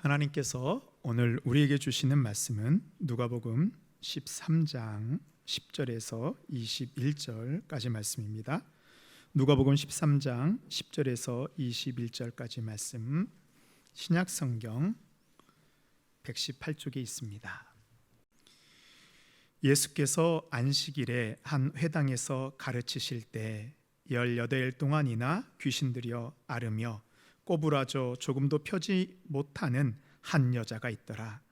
하나님께서 오늘 우리에게 주시는 말씀은 누가복음 13장 10절에서 21절까지 말씀입니다. 누가복음 13장 10절에서 21절까지 말씀, 신약성경 118쪽에 있습니다. 예수께서 안식일에 한 회당에서 가르치실 때 18일 동안이나 귀신들여 앓으며 꼬부라져 조금도 펴지 못하는 한 여자가 있더라.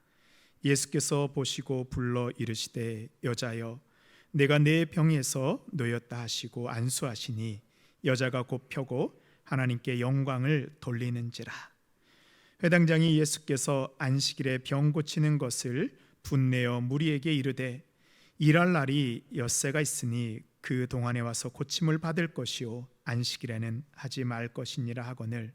예수께서 보시고 불러 이르시되 여자여 내가 내 병에서 놓였다 하시고 안수하시니 여자가 곧 펴고 하나님께 영광을 돌리는지라. 회당장이 예수께서 안식일에 병 고치는 것을 분내어 무리에게 이르되 일할 날이 엿새가 있으니 그 동안에 와서 고침을 받을 것이요 안식일에는 하지 말 것이니라 하거늘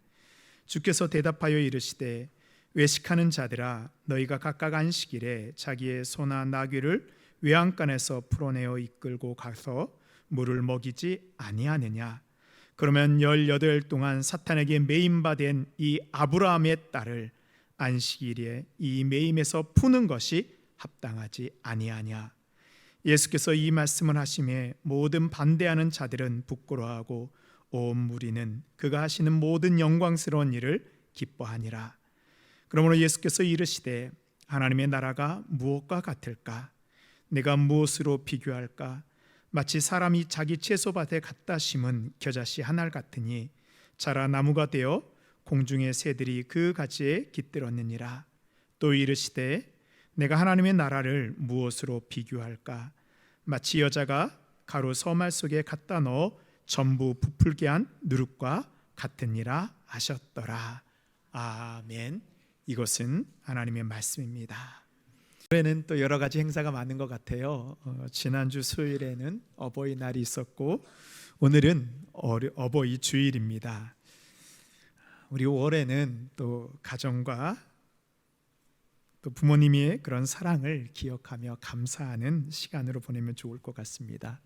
주께서 대답하여 이르시되 외식하는 자들아 너희가 각각 안식일에 자기의 소나 나귀를 외양간에서 풀어내어 이끌고 가서 물을 먹이지 아니하느냐. 그러면 18일 동안 사탄에게 매임받은 이 아브라함의 딸을 안식일에 이 매임에서 푸는 것이 합당하지 아니하냐. 예수께서 이 말씀을 하심에 모든 반대하는 자들은 부끄러워하고 온 무리는 그가 하시는 모든 영광스러운 일을 기뻐하니라. 그러므로 예수께서 이르시되 하나님의 나라가 무엇과 같을까? 내가 무엇으로 비교할까? 마치 사람이 자기 채소밭에 갖다 심은 겨자씨 하나 같으니 자라 나무가 되어 공중의 새들이 그 가지에 깃들었느니라. 또 이르시되 내가 하나님의 나라를 무엇으로 비교할까? 마치 여자가 가루 서말 속에 갖다 넣어 전부 부풀게 한 누룩과 같으니라 하셨더라. 아멘. 이것은 하나님의 말씀입니다. 올해는 또 여러 가지 행사가 많은 것 같아요. 지난주 수요일에는 어버이날이 있었고 오늘은 어버이 주일입니다. 우리 올해는 또 가정과 또 부모님의 그런 사랑을 기억하며 감사하는 시간으로 보내면 좋을 것 같습니다.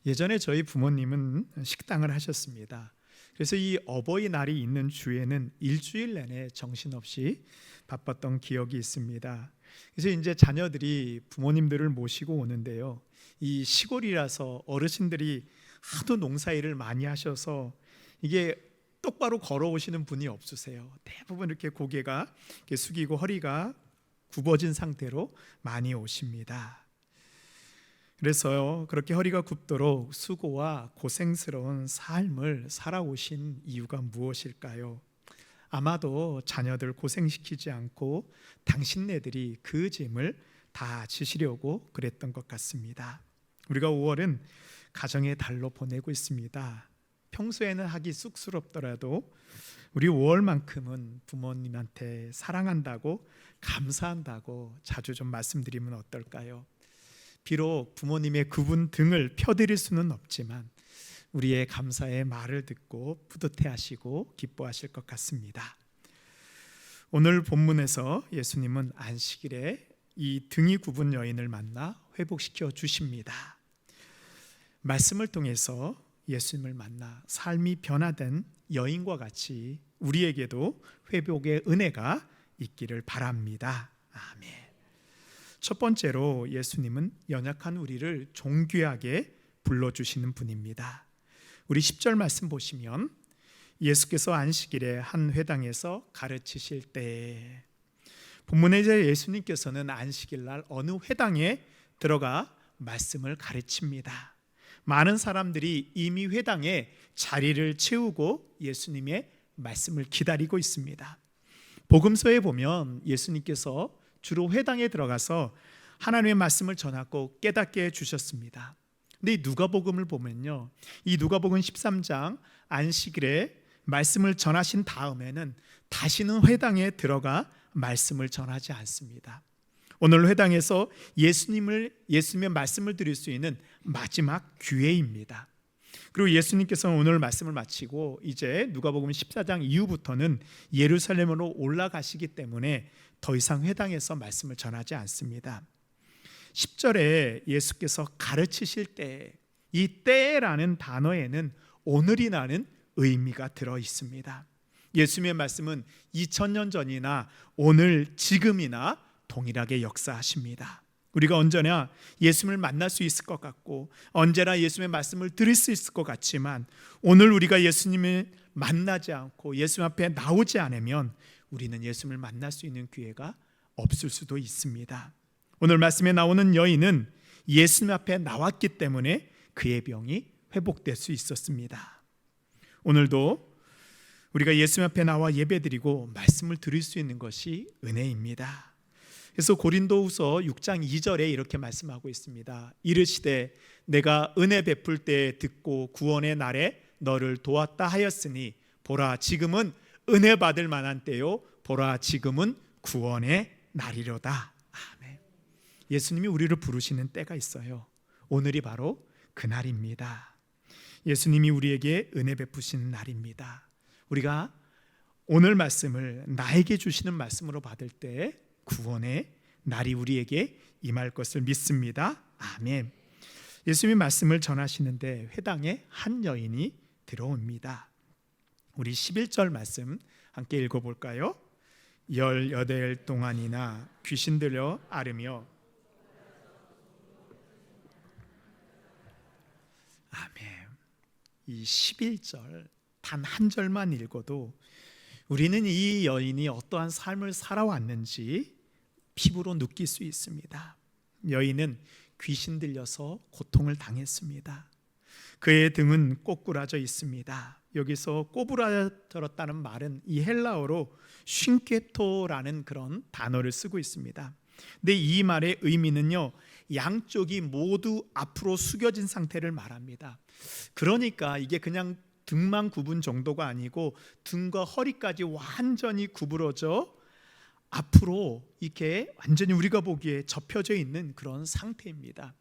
예전에 저희 부모님은 식당을 하셨습니다. 그래서 이 어버이날이 있는 주에는 일주일 내내 정신없이 바빴던 기억이 있습니다. 그래서 이제 자녀들이 부모님들을 모시고 오는데요. 이 시골이라서 어르신들이 하도 농사일을 많이 하셔서 이게 똑바로 걸어오시는 분이 없으세요. 대부분 이렇게 고개가 이렇게 숙이고 허리가 굽어진 상태로 많이 오십니다. 그래서요, 그렇게 허리가 굽도록 수고와 고생스러운 삶을 살아오신 이유가 무엇일까요? 아마도 자녀들 고생시키지 않고 당신네들이 그 짐을 다 지시려고 그랬던 것 같습니다. 우리가 5월은 가정의 달로 보내고 있습니다. 평소에는 하기 쑥스럽더라도 우리 5월만큼은 부모님한테 사랑한다고 감사한다고 자주 좀 말씀드리면 어떨까요? 비록 부모님의 굽은 등을 펴드릴 수는 없지만 우리의 감사의 말을 듣고 뿌듯해하시고 기뻐하실 것 같습니다. 오늘 본문에서 예수님은 안식일에 이 등이 굽은 여인을 만나 회복시켜 주십니다. 말씀을 통해서 예수님을 만나 삶이 변화된 여인과 같이 우리에게도 회복의 은혜가 있기를 바랍니다. 아멘. 첫 번째로 예수님은 연약한 우리를 존귀하게 불러주시는 분입니다. 우리 10절 말씀 보시면 예수께서 안식일에 한 회당에서 가르치실 때, 본문에 이제 예수님께서는 안식일 날 어느 회당에 들어가 말씀을 가르칩니다. 많은 사람들이 이미 회당에 자리를 채우고 예수님의 말씀을 기다리고 있습니다. 복음서에 보면 예수님께서 주로 회당에 들어가서 하나님의 말씀을 전하고 깨닫게 해주셨습니다. 근데 이 누가복음을 보면요, 이 누가복음 13장 안식일에 말씀을 전하신 다음에는 다시는 회당에 들어가 말씀을 전하지 않습니다. 오늘 회당에서 예수님의 말씀을 드릴 수 있는 마지막 기회입니다. 그리고 예수님께서는 오늘 말씀을 마치고 이제 누가복음 14장 이후부터는 예루살렘으로 올라가시기 때문에 더 이상 회당에서 말씀을 전하지 않습니다. 10절에 예수께서 가르치실 때, 이 때라는 단어에는 오늘이라는 의미가 들어 있습니다. 예수님의 말씀은 2000년 전이나 오늘 지금이나 동일하게 역사하십니다. 우리가 언제나 예수님을 만날 수 있을 것 같고 언제나 예수님의 말씀을 들을 수 있을 것 같지만 오늘 우리가 예수님을 만나지 않고 예수님 앞에 나오지 않으면 우리는 예수님을 만날 수 있는 기회가 없을 수도 있습니다. 오늘 말씀에 나오는 여인은 예수님 앞에 나왔기 때문에 그의 병이 회복될 수 있었습니다. 오늘도 우리가 예수님 앞에 나와 예배드리고 말씀을 들을 수 있는 것이 은혜입니다. 그래서 고린도후서 6장 2절에 이렇게 말씀하고 있습니다. 이르시되 내가 은혜 베풀 때 듣고 구원의 날에 너를 도왔다 하였으니 보라 지금은 은혜 받을 만한 때요 보라 지금은 구원의 날이로다. 아멘. 예수님이 우리를 부르시는 때가 있어요. 오늘이 바로 그날입니다. 예수님이 우리에게 은혜 베푸시는 날입니다. 우리가 오늘 말씀을 나에게 주시는 말씀으로 받을 때 구원의 날이 우리에게 임할 것을 믿습니다. 아멘. 예수님이 말씀을 전하시는데 회당에 한 여인이 들어옵니다. 우리 11절 말씀 함께 읽어볼까요? 18 동안이나 귀신 들려 앓으며 아멘. 이 11절 단 한 절만 읽어도 우리는 이 여인이 어떠한 삶을 살아왔는지 피부로 느낄 수 있습니다. 여인은 귀신 들려서 고통을 당했습니다. 그의 등은 꼬꾸라져 있습니다. 여기서 꼬부라졌다는 말은 이 헬라어로 쉰케토라는 그런 단어를 쓰고 있습니다. 근데 이 말의 의미는요, 양쪽이 모두 앞으로 숙여진 상태를 말합니다. 그러니까 이게 그냥 등만 굽은 정도가 아니고 등과 허리까지 완전히 구부러져 앞으로 이렇게 완전히 우리가 보기에 접혀져 있는 그런 상태입니다.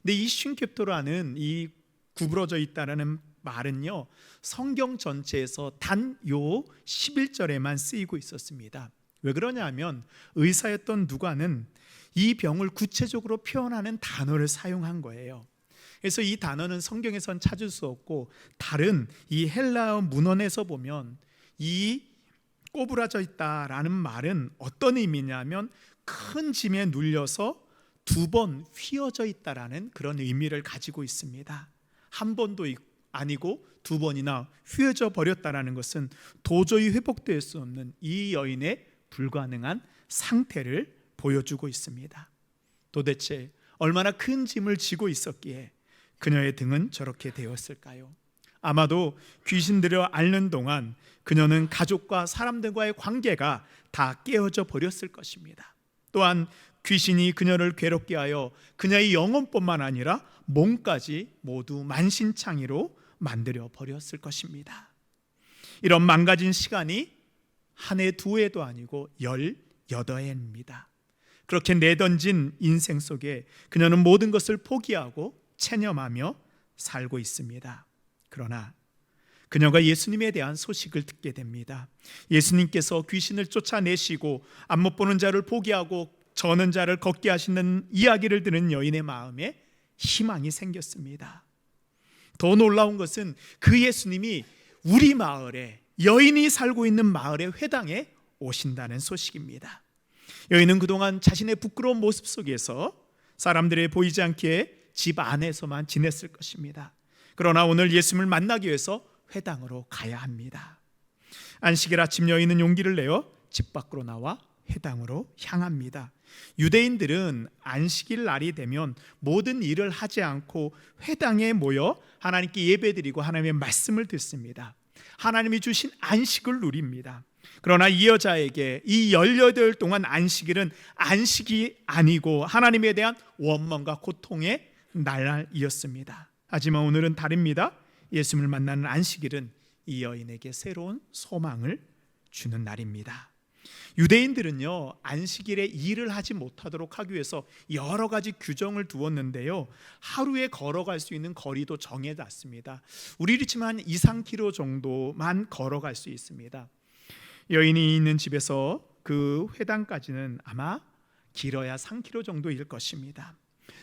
근데 이 쉰케토라는 이 구부러져 있다라는 말은요, 성경 전체에서 단 요 11절에만 쓰이고 있었습니다. 왜 그러냐면 의사였던 누가는 이 병을 구체적으로 표현하는 단어를 사용한 거예요. 그래서 이 단어는 성경에선 찾을 수 없고 다른 이 헬라어 문헌에서 보면 이 꼬부라져 있다라는 말은 어떤 의미냐면 큰 짐에 눌려서 2번 휘어져 있다라는 그런 의미를 가지고 있습니다. 한 번도 아니고 2번이나 휘어져 버렸다라는 것은 도저히 회복될 수 없는 이 여인의 불가능한 상태를 보여주고 있습니다. 도대체 얼마나 큰 짐을 지고 있었기에 그녀의 등은 저렇게 되었을까요? 아마도 귀신 들여 앓는 동안 그녀는 가족과 사람들과의 관계가 다 깨어져 버렸을 것입니다. 또한 귀신이 그녀를 괴롭게 하여 그녀의 영혼뿐만 아니라 몸까지 모두 만신창이로 만들어 버렸을 것입니다. 이런 망가진 시간이 한 해, 2해도 아니고 18해입니다. 그렇게 내던진 인생 속에 그녀는 모든 것을 포기하고 체념하며 살고 있습니다. 그러나 그녀가 예수님에 대한 소식을 듣게 됩니다. 예수님께서 귀신을 쫓아내시고 안 못 보는 자를 보게 하고 저는 자를 걷게 하시는 이야기를 들은 여인의 마음에 희망이 생겼습니다. 더 놀라운 것은 그 예수님이 우리 마을에, 여인이 살고 있는 마을의 회당에 오신다는 소식입니다. 여인은 그동안 자신의 부끄러운 모습 속에서 사람들에 보이지 않게 집 안에서만 지냈을 것입니다. 그러나 오늘 예수님을 만나기 위해서 회당으로 가야 합니다. 안식일 아침 여인은 용기를 내어 집 밖으로 나와 회당으로 향합니다. 유대인들은 안식일 날이 되면 모든 일을 하지 않고 회당에 모여 하나님께 예배드리고 하나님의 말씀을 듣습니다. 하나님이 주신 안식을 누립니다. 그러나 이 여자에게 이 18 동안 안식일은 안식이 아니고 하나님에 대한 원망과 고통의 날이었습니다. 하지만 오늘은 다릅니다. 예수님을 만나는 안식일은 이 여인에게 새로운 소망을 주는 날입니다. 유대인들은요, 안식일에 일을 하지 못하도록 하기 위해서 여러 가지 규정을 두었는데요, 하루에 걸어갈 수 있는 거리도 정해놨습니다. 우리로 치면 한 2-3km 정도만 걸어갈 수 있습니다. 여인이 있는 집에서 그 회당까지는 아마 길어야 3km 정도일 것입니다.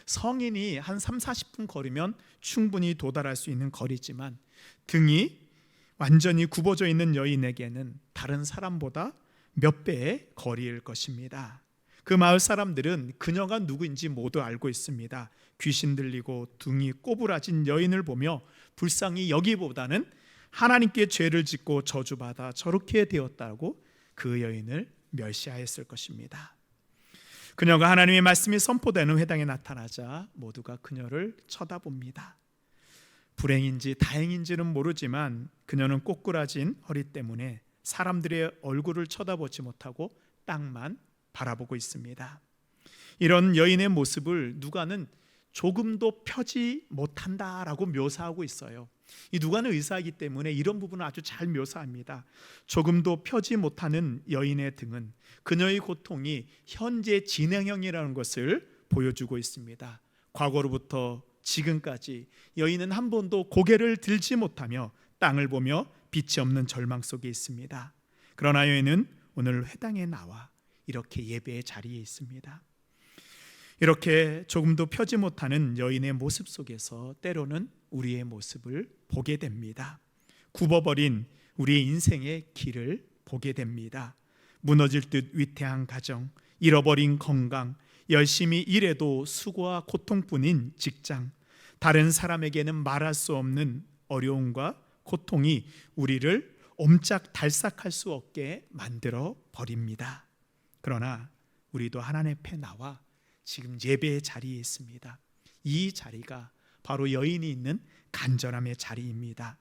성인이 한 3-40분 걸으면 충분히 도달할 수 있는 거리지만 등이 완전히 굽어져 있는 여인에게는 다른 사람보다 몇 배의 거리일 것입니다. 그 마을 사람들은 그녀가 누구인지 모두 알고 있습니다. 귀신 들리고 등이 꼬부라진 여인을 보며 불쌍히 여기보다는 하나님께 죄를 짓고 저주받아 저렇게 되었다고 그 여인을 멸시하였을 것입니다. 그녀가 하나님의 말씀이 선포되는 회당에 나타나자 모두가 그녀를 쳐다봅니다. 불행인지 다행인지는 모르지만 그녀는 꼬꾸라진 허리 때문에 사람들의 얼굴을 쳐다보지 못하고 땅만 바라보고 있습니다. 이런 여인의 모습을 누가는 조금도 펴지 못한다라고 묘사하고 있어요. 이 누가는 의사이기 때문에 이런 부분을 아주 잘 묘사합니다. 조금도 펴지 못하는 여인의 등은 그녀의 고통이 현재 진행형이라는 것을 보여주고 있습니다. 과거로부터 지금까지 여인은 한 번도 고개를 들지 못하며 땅을 보며 빛이 없는 절망 속에 있습니다. 그러나 여인은 오늘 회당에 나와 이렇게 예배의 자리에 있습니다. 이렇게 조금도 펴지 못하는 여인의 모습 속에서 때로는 우리의 모습을 보게 됩니다. 굽어버린 우리의 인생의 길을 보게 됩니다. 무너질 듯 위태한 가정, 잃어버린 건강, 열심히 일해도 수고와 고통뿐인 직장, 다른 사람에게는 말할 수 없는 어려움과 고통이 우리를 옴짝달싹할 수 없게 만들어 버립니다. 그러나 우리도 하나님 앞에 나와 지금 예배의 자리에 있습니다. 이 자리가 바로 여인이 있는 간절함의 자리입니다.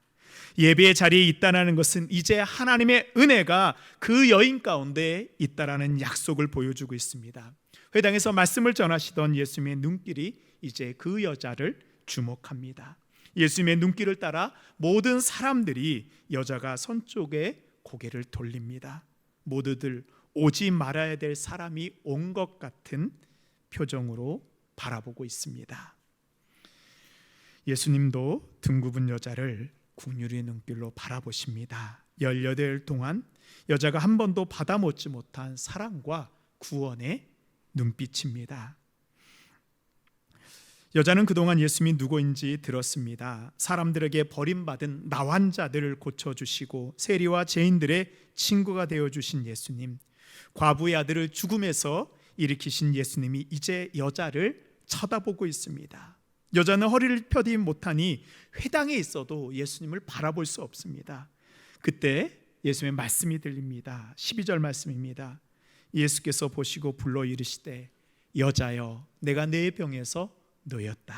예배의 자리에 있다는 것은 이제 하나님의 은혜가 그 여인 가운데 있다라는 약속을 보여주고 있습니다. 회당에서 말씀을 전하시던 예수님의 눈길이 이제 그 여자를 주목합니다. 예수님의 눈길을 따라 모든 사람들이 여자가 선 쪽에 고개를 돌립니다. 모두들 오지 말아야 될 사람이 온 것 같은 표정으로 바라보고 있습니다. 예수님도 등굽은 여자를 긍휼의 눈길로 바라보십니다. 18일 동안 여자가 한 번도 받아먹지 못한 사랑과 구원의 눈빛입니다. 여자는 그동안 예수님이 누구인지 들었습니다. 사람들에게 버림받은 나환자들을 고쳐주시고 세리와 죄인들의 친구가 되어주신 예수님, 과부의 아들을 죽음에서 일으키신 예수님이 이제 여자를 쳐다보고 있습니다. 여자는 허리를 펴지 못하니 회당에 있어도 예수님을 바라볼 수 없습니다. 그때 예수님의 말씀이 들립니다. 12절 말씀입니다. 예수께서 보시고 불러 이르시되 여자여 내가 내 병에서 놓였다.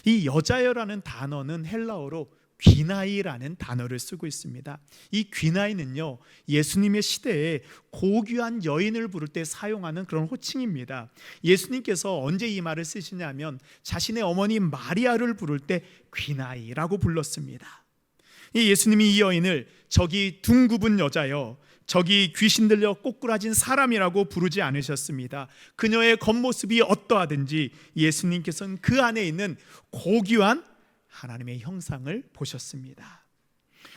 이 여자여라는 단어는 헬라어로 귀나이라는 단어를 쓰고 있습니다. 이 귀나이는요, 예수님의 시대에 고귀한 여인을 부를 때 사용하는 그런 호칭입니다. 예수님께서 언제 이 말을 쓰시냐면 자신의 어머니 마리아를 부를 때 귀나이라고 불렀습니다. 이 예수님이 이 여인을 저기 둥굽은 여자여, 저기 귀신 들려 꼬꾸라진 사람이라고 부르지 않으셨습니다. 그녀의 겉모습이 어떠하든지 예수님께서는 그 안에 있는 고귀한 하나님의 형상을 보셨습니다.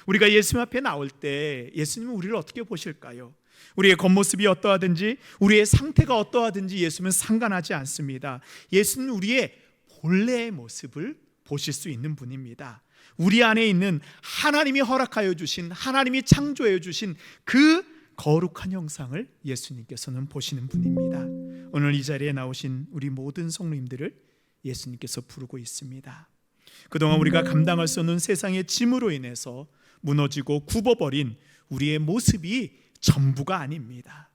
우리가 예수님 앞에 나올 때 예수님은 우리를 어떻게 보실까요? 우리의 겉모습이 어떠하든지 우리의 상태가 어떠하든지 예수님은 상관하지 않습니다. 예수님은 우리의 본래의 모습을 보실 수 있는 분입니다. 우리 안에 있는 하나님이 허락하여 주신, 하나님이 창조해 주신 그 거룩한 형상을 예수님께서는 보시는 분입니다. 오늘 이 자리에 나오신 우리 모든 성도님들을 예수님께서 부르고 있습니다. 그동안 우리가 감당할 수 없는 세상의 짐으로 인해서 무너지고 굽어버린 우리의 모습이 전부가 아닙니다.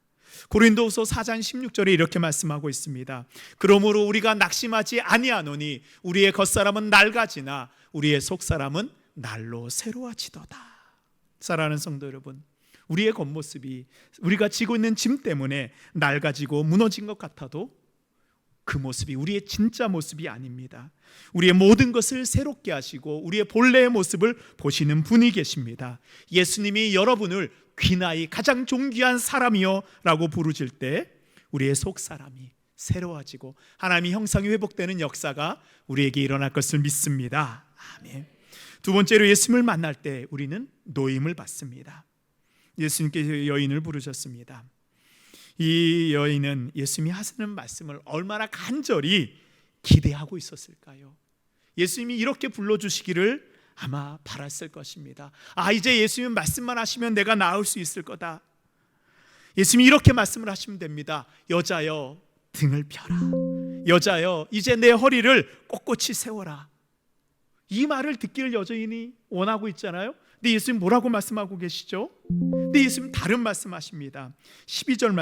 고린도후서 4장 16절에 이렇게 말씀하고 있습니다. 그러므로 우리가 낙심하지 아니하노니 우리의 겉사람은 낡아지나 우리의 속사람은 날로 새로워지도다. 사랑하는 성도 여러분, 우리의 겉모습이 우리가 지고 있는 짐 때문에 낡아지고 무너진 것 같아도 그 모습이 우리의 진짜 모습이 아닙니다. 우리의 모든 것을 새롭게 하시고 우리의 본래의 모습을 보시는 분이 계십니다. 예수님이 여러분을 귀나이 가장 존귀한 사람이요 라고 부르실 때 우리의 속사람이 새로워지고 하나님의 형상이 회복되는 역사가 우리에게 일어날 것을 믿습니다. 아멘. 두 번째로 예수님을 만날 때 우리는 노임을 받습니다. 예수님께서 여인을 부르셨습니다. 이 여인은 예수님이 하시는 말씀을 얼마나 간절히 기대하고 있었을까요? 예수님이 이렇게 불러주시기를 아마 바랐을 것입니다. 이제 예수님 말씀만 하시면 내가 나을 수 있을 거다. 예수님이 이렇게 말씀을 하시면 됩니다. 여자여 등을 펴라. 여자여 이제 내 허리를 꼿꼿이 세워라. 이 말을 듣기를 여전히 원하고 있잖아요. 근데 예수님 뭐라고 말씀하고 계시죠? 근데 예수님 다른 말씀하십니다. 12절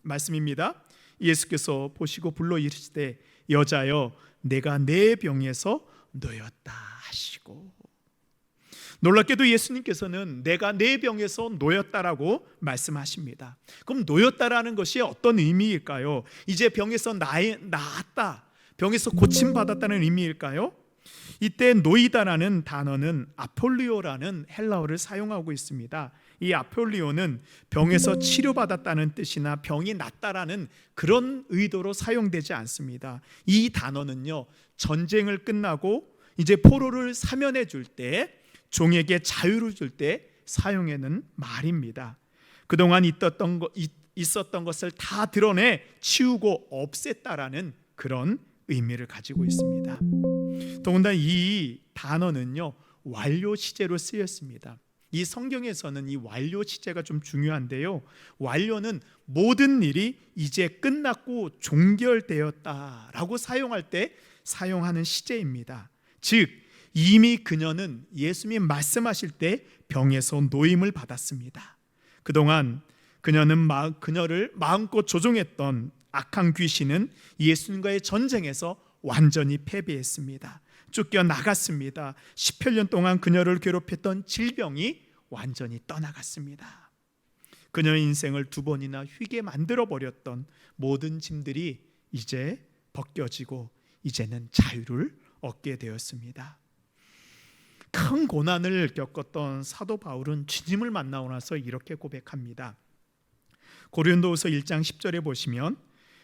말씀입니다. 예수께서 보시고 불러 이르시되 여자여 내가 내 병에서 놓였다 하시고, 놀랍게도 예수님께서는 내가 내 병에서 놓였다라고 말씀하십니다. 그럼 놓였다라는 것이 어떤 의미일까요? 이제 병에서 나았다, 병에서 고침받았다는 의미일까요? 이때 놓이다라는 단어는 아폴리오라는 헬라어를 사용하고 있습니다. 이 아폴리오는 병에서 치료받았다는 뜻이나 병이 낫다라는 그런 의도로 사용되지 않습니다. 이 단어는요, 전쟁을 끝나고 이제 포로를 사면해 줄 때, 종에게 자유를 줄 때 사용하는 말입니다. 그동안 있었던 것을 다 드러내 치우고 없앴다라는 그런 의미를 가지고 있습니다. 더군다나 이 단어는요, 완료 시제로 쓰였습니다. 이 성경에서는 이 완료 시제가 좀 중요한데요, 완료는 모든 일이 이제 끝났고 종결되었다라고 사용할 때 사용하는 시제입니다. 즉 이미 그녀는 예수님이 말씀하실 때 병에서 노임을 받았습니다. 그동안 그녀를 마음껏 조종했던 악한 귀신은 예수님과의 전쟁에서 완전히 패배했습니다. 쫓겨나갔습니다. 18년 동안 그녀를 괴롭혔던 질병이 완전히 떠나갔습니다. 그녀의 인생을 2번이나 휘게 만들어버렸던 모든 짐들이 이제 벗겨지고 이제는 자유를 얻게 되었습니다. 큰 고난을 겪었던 사도 바울은 주님을 만나고 나서 이렇게 고백합니다. 고린도후서 1장 10절에 보시면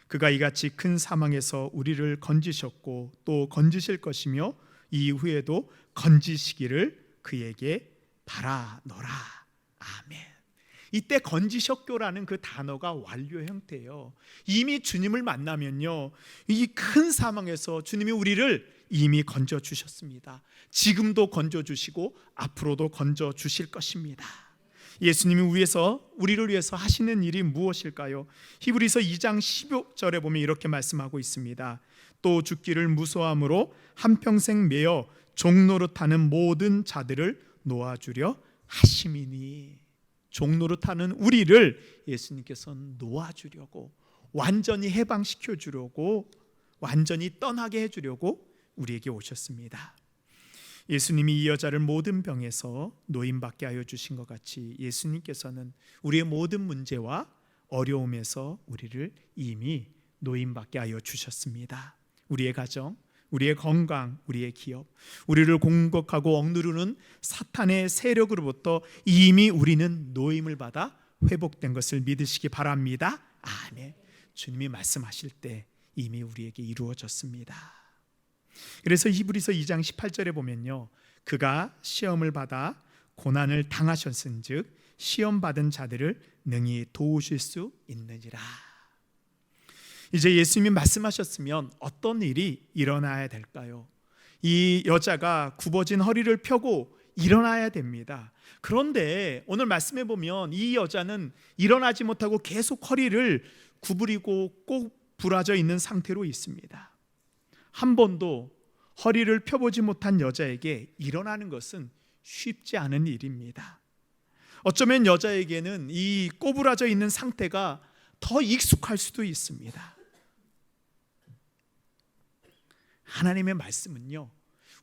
그가 이같이 큰 사망에서 우리를 건지셨고 또 건지실 것이며 이후에도 건지시기를 그에게 바라노라. 아멘. 이때 건지셨교라는 그 단어가 완료 형태예요. 이미 주님을 만나면요, 이 큰 사망에서 주님이 우리를 이미 건져주셨습니다. 지금도 건져주시고 앞으로도 건져주실 것입니다. 예수님이 우리를 위해서 하시는 일이 무엇일까요? 히브리서 2장 15절에 보면 이렇게 말씀하고 있습니다. 또 죽기를 무서함으로 한평생 매어 종노릇하는 모든 자들을 놓아주려 하심이니, 종노릇하는 우리를 예수님께서 놓아주려고, 완전히 해방시켜 주려고, 완전히 떠나게 해주려고 우리에게 오셨습니다. 예수님이 이 여자를 모든 병에서 노임받게 하여 주신 것 같이 예수님께서는 우리의 모든 문제와 어려움에서 우리를 이미 노임받게 하여 주셨습니다. 우리의 가정, 우리의 건강, 우리의 기업, 우리를 공격하고 억누르는 사탄의 세력으로부터 이미 우리는 노임을 받아 회복된 것을 믿으시기 바랍니다. 아멘. 주님이 말씀하실 때 이미 우리에게 이루어졌습니다. 그래서 히브리서 2장 18절에 보면요, 그가 시험을 받아 고난을 당하셨은즉 시험 받은 자들을 능히 도우실 수 있느니라. 이제 예수님이 말씀하셨으면 어떤 일이 일어나야 될까요? 이 여자가 굽어진 허리를 펴고 일어나야 됩니다. 그런데 오늘 말씀해 보면 이 여자는 일어나지 못하고 계속 허리를 구부리고 꼭 부라져 있는 상태로 있습니다. 한 번도 허리를 펴보지 못한 여자에게 일어나는 것은 쉽지 않은 일입니다. 어쩌면 여자에게는 이 꼬부라져 있는 상태가 더 익숙할 수도 있습니다. 하나님의 말씀은요,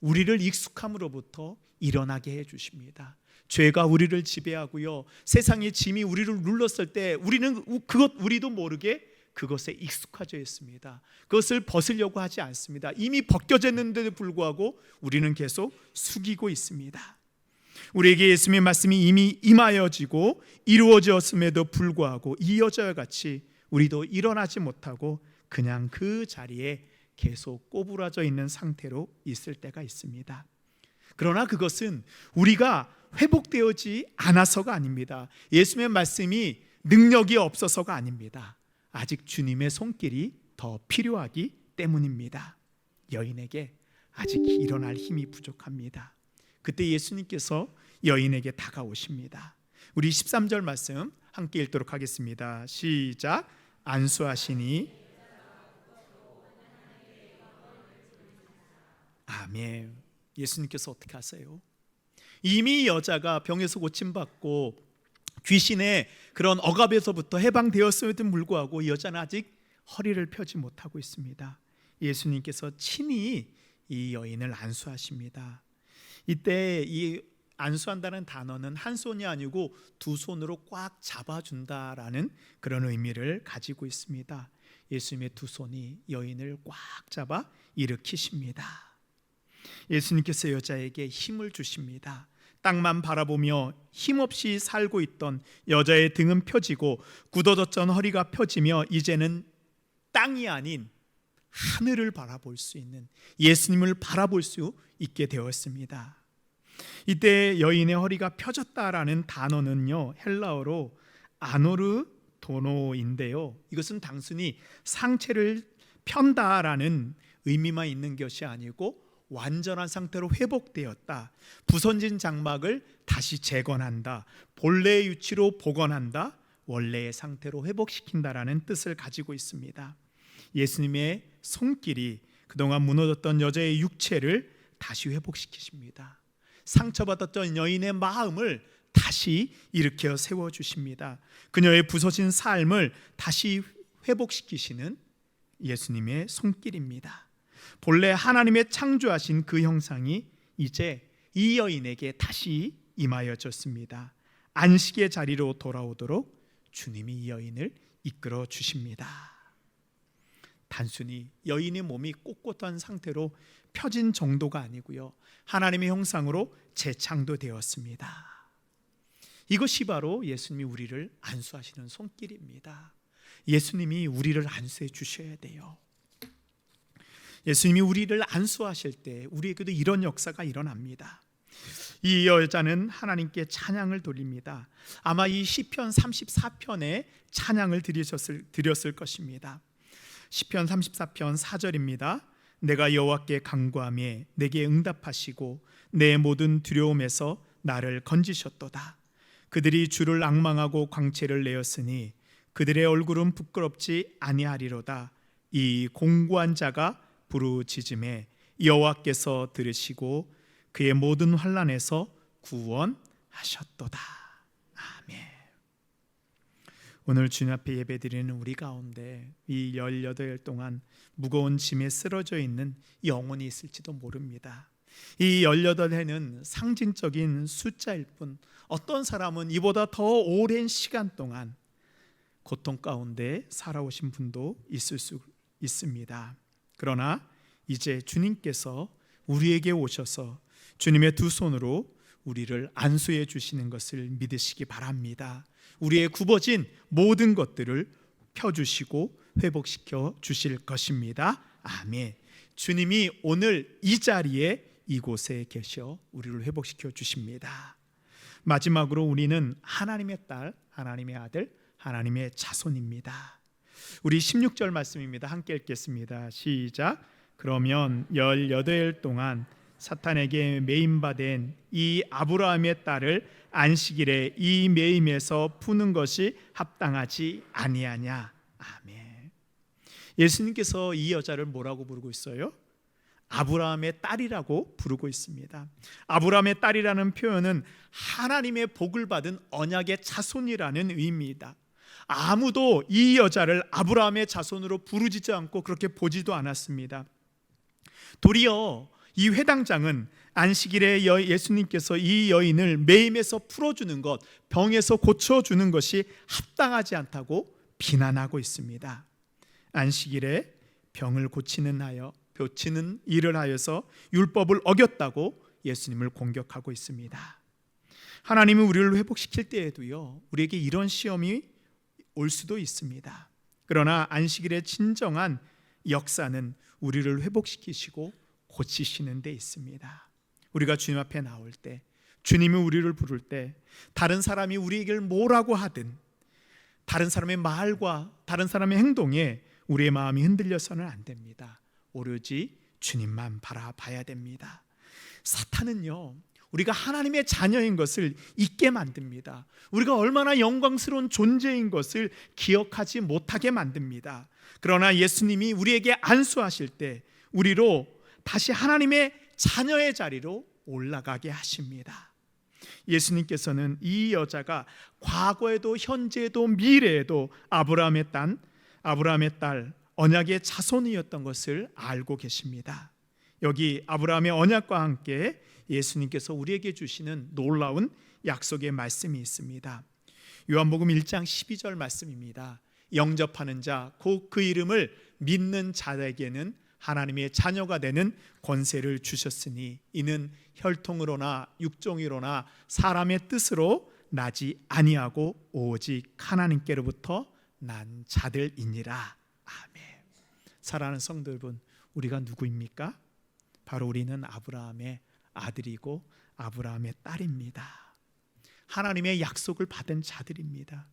우리를 익숙함으로부터 일어나게 해주십니다. 죄가 우리를 지배하고요, 세상의 짐이 우리를 눌렀을 때 우리도 모르게 그것에 익숙해져 있습니다. 그것을 벗으려고 하지 않습니다. 이미 벗겨졌는데도 불구하고 우리는 계속 숙이고 있습니다. 우리에게 예수님의 말씀이 이미 임하여지고 이루어졌음에도 불구하고 이 여자와 같이 우리도 일어나지 못하고 그냥 그 자리에 계속 꼬부라져 있는 상태로 있을 때가 있습니다. 그러나 그것은 우리가 회복되어지 않아서가 아닙니다. 예수님의 말씀이 능력이 없어서가 아닙니다. 아직 주님의 손길이 더 필요하기 때문입니다. 여인에게 아직 일어날 힘이 부족합니다. 그때 예수님께서 여인에게 다가오십니다. 우리 13절 말씀 함께 읽도록 하겠습니다. 시작. 안수하시니 아멘. 예수님께서 어떻게 하세요? 이미 여자가 병에서 고침받고 귀신의 그런 억압에서부터 해방되었음에도 불구하고 이 여자는 아직 허리를 펴지 못하고 있습니다. 예수님께서 친히 이 여인을 안수하십니다. 이때 이 안수한다는 단어는 한 손이 아니고 두 손으로 꽉 잡아준다라는 그런 의미를 가지고 있습니다. 예수님의 두 손이 여인을 꽉 잡아 일으키십니다. 예수님께서 여자에게 힘을 주십니다. 땅만 바라보며 힘없이 살고 있던 여자의 등은 펴지고 굳어졌던 허리가 펴지며 이제는 땅이 아닌 하늘을 바라볼 수 있는, 예수님을 바라볼 수 있게 되었습니다. 이때 여인의 허리가 펴졌다라는 단어는요, 헬라어로 아노르도노인데요, 이것은 단순히 상체를 편다라는 의미만 있는 것이 아니고 완전한 상태로 회복되었다, 부서진 장막을 다시 재건한다, 본래의 위치로 복원한다, 원래의 상태로 회복시킨다라는 뜻을 가지고 있습니다. 예수님의 손길이 그동안 무너졌던 여자의 육체를 다시 회복시키십니다. 상처받았던 여인의 마음을 다시 일으켜 세워주십니다. 그녀의 부서진 삶을 다시 회복시키시는 예수님의 손길입니다. 본래 하나님의 창조하신 그 형상이 이제 이 여인에게 다시 임하여졌습니다. 안식의 자리로 돌아오도록 주님이 이 여인을 이끌어 주십니다. 단순히 여인의 몸이 꼿꼿한 상태로 펴진 정도가 아니고요, 하나님의 형상으로 재창조되었습니다. 이것이 바로 예수님이 우리를 안수하시는 손길입니다. 예수님이 우리를 안수해 주셔야 돼요. 예수님이 우리를 안수하실 때 우리에게도 이런 역사가 일어납니다. 이 여자는 하나님께 찬양을 돌립니다. 아마 이 시편 34편에 찬양을 드렸을 것입니다. 시편 34편 4절입니다. 내가 여호와께 간구하며 내게 응답하시고 내 모든 두려움에서 나를 건지셨도다. 그들이 주를 앙망하고 광채를 내었으니 그들의 얼굴은 부끄럽지 아니하리로다. 이 공고한 자가 부르짖음에 여호와께서 들으시고 그의 모든 환난에서 구원하셨도다. 아멘. 오늘 주님 앞에 예배드리는 우리 가운데 이 18일 동안 무거운 짐에 쓰러져 있는 영혼이 있을지도 모릅니다. 이 18해는 상징적인 숫자일 뿐 어떤 사람은 이보다 더 오랜 시간 동안 고통 가운데 살아오신 분도 있을 수 있습니다. 그러나 이제 주님께서 우리에게 오셔서 주님의 두 손으로 우리를 안수해 주시는 것을 믿으시기 바랍니다. 우리의 굽어진 모든 것들을 펴주시고 회복시켜 주실 것입니다. 아멘. 주님이 오늘 이 자리에 이곳에 계셔 우리를 회복시켜 주십니다. 마지막으로 우리는 하나님의 딸, 하나님의 아들, 하나님의 자손입니다. 우리 16절 말씀입니다. 함께 읽겠습니다. 시작. 그러면 18일 동안 사탄에게 매임받은 이 아브라함의 딸을 안식일에 이 매임에서 푸는 것이 합당하지 아니하냐. 아멘. 예수님께서 이 여자를 뭐라고 부르고 있어요? 아브라함의 딸이라고 부르고 있습니다. 아브라함의 딸이라는 표현은 하나님의 복을 받은 언약의 자손이라는 의미입니다. 아무도 이 여자를 아브라함의 자손으로 부르지도 않고 그렇게 보지도 않았습니다. 도리어 이 회당장은 안식일에 예수님께서 이 여인을 매임에서 풀어주는 것, 병에서 고쳐주는 것이 합당하지 않다고 비난하고 있습니다. 안식일에 병을 고치는 일을 하여서 율법을 어겼다고 예수님을 공격하고 있습니다. 하나님은 우리를 회복시킬 때에도요, 우리에게 이런 시험이 올 수도 있습니다. 그러나 안식일의 진정한 역사는 우리를 회복시키시고 고치시는 데 있습니다. 우리가 주님 앞에 나올 때, 주님이 우리를 부를 때, 다른 사람이 우리에게 뭐라고 하든 다른 사람의 말과 다른 사람의 행동에 우리의 마음이 흔들려서는 안 됩니다. 오로지 주님만 바라봐야 됩니다. 사탄은요, 우리가 하나님의 자녀인 것을 잊게 만듭니다. 우리가 얼마나 영광스러운 존재인 것을 기억하지 못하게 만듭니다. 그러나 예수님이 우리에게 안수하실 때 우리로 다시 하나님의 자녀의 자리로 올라가게 하십니다. 예수님께서는 이 여자가 과거에도 현재에도 미래에도 아브라함의 딸 언약의 자손이었던 것을 알고 계십니다. 여기 아브라함의 언약과 함께 예수님께서 우리에게 주시는 놀라운 약속의 말씀이 있습니다. 요한복음 1장 12절 말씀입니다. 영접하는 자, 곧 그 이름을 믿는 자에게는 하나님의 자녀가 되는 권세를 주셨으니 이는 혈통으로나 육종이로나 사람의 뜻으로 나지 아니하고 오직 하나님께로부터 난 자들이니라. 아멘. 사랑하는 성도 여러분, 우리가 누구입니까? 바로 우리는 아브라함의 아들이고 아브라함의 딸입니다. 하나님의 약속을 받은 자들입니다.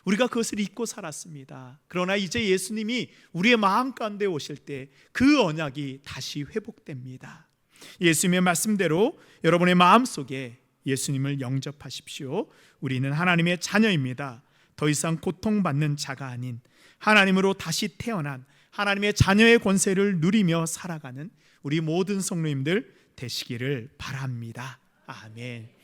우리가 그것을 잊고 살았습니다. 그러나 이제 예수님이 우리의 마음 가운데 오실 때 그 언약이 다시 회복됩니다. 예수님의 말씀대로 여러분의 마음속에 예수님을 영접하십시오. 우리는 하나님의 자녀입니다. 더 이상 고통받는 자가 아닌 하나님으로 다시 태어난 하나님의 자녀의 권세를 누리며 살아가는 우리 모든 성도님들 되시기를 바랍니다. 아멘.